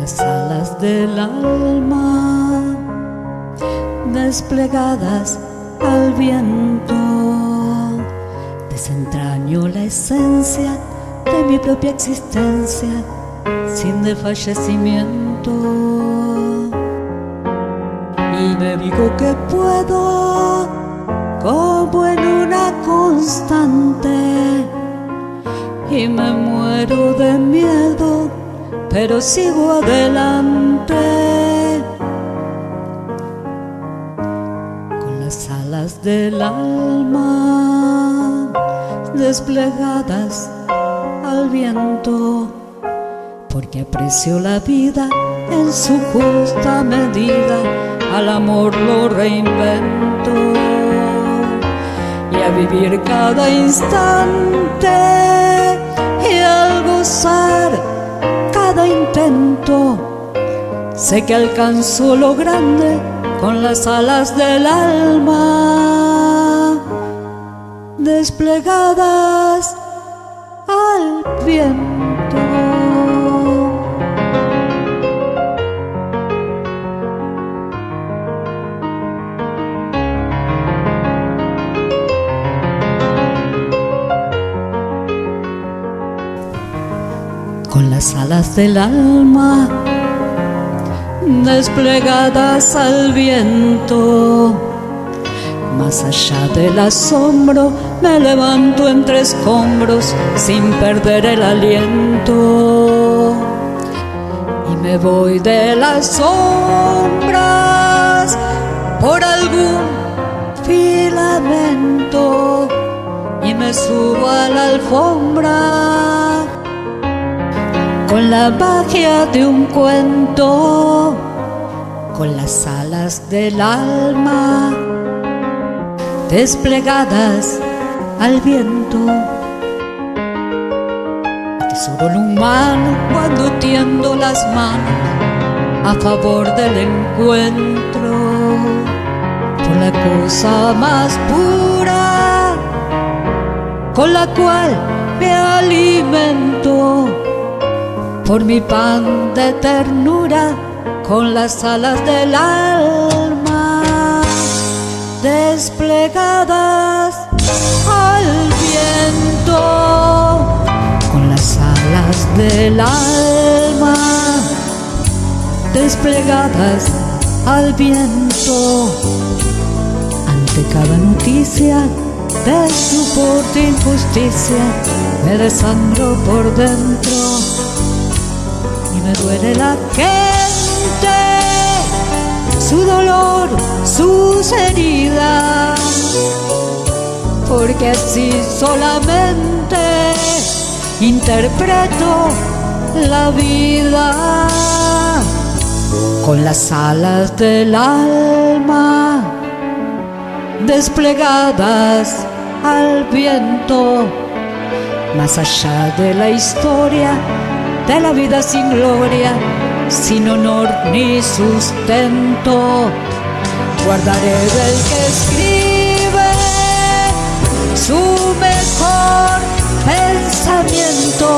las alas del alma desplegadas al viento, desentraño la esencia de mi propia existencia sin desfallecimiento, y me digo que puedo como en una constante, y me muero de miedo pero sigo adelante. Con las alas del alma desplegadas al viento, porque aprecio la vida en su justa medida, al amor lo reinvento, y a vivir cada instante, y al gozar cada intento, sé que alcanzo lo grande con las alas del alma desplegadas al viento. Con las alas del alma desplegadas al viento, más allá del asombro me levanto entre escombros sin perder el aliento, y me voy de las sombras por algún filamento, y me subo a la alfombra con la magia de un cuento, con las alas del alma desplegadas al viento. Atesoro lo humano cuando tiendo las manos a favor del encuentro, por la cosa más pura con la cual me alimento, por mi pan de ternura, con las alas del alma desplegadas al viento. Con las alas del alma desplegadas al viento, ante cada noticia de stupor de injusticia me desangro por dentro, y me duele la gente, su dolor, sus heridas, porque así solamente interpreto la vida. Con las alas del alma desplegadas al viento, más allá de la historia de la vida sin gloria, sin honor ni sustento, guardaré del que escribe su mejor pensamiento.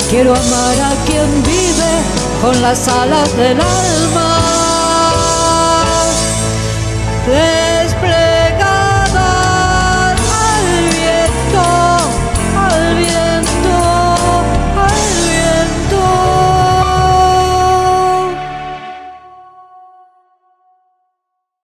Quiero amar a quien vive con las alas del alma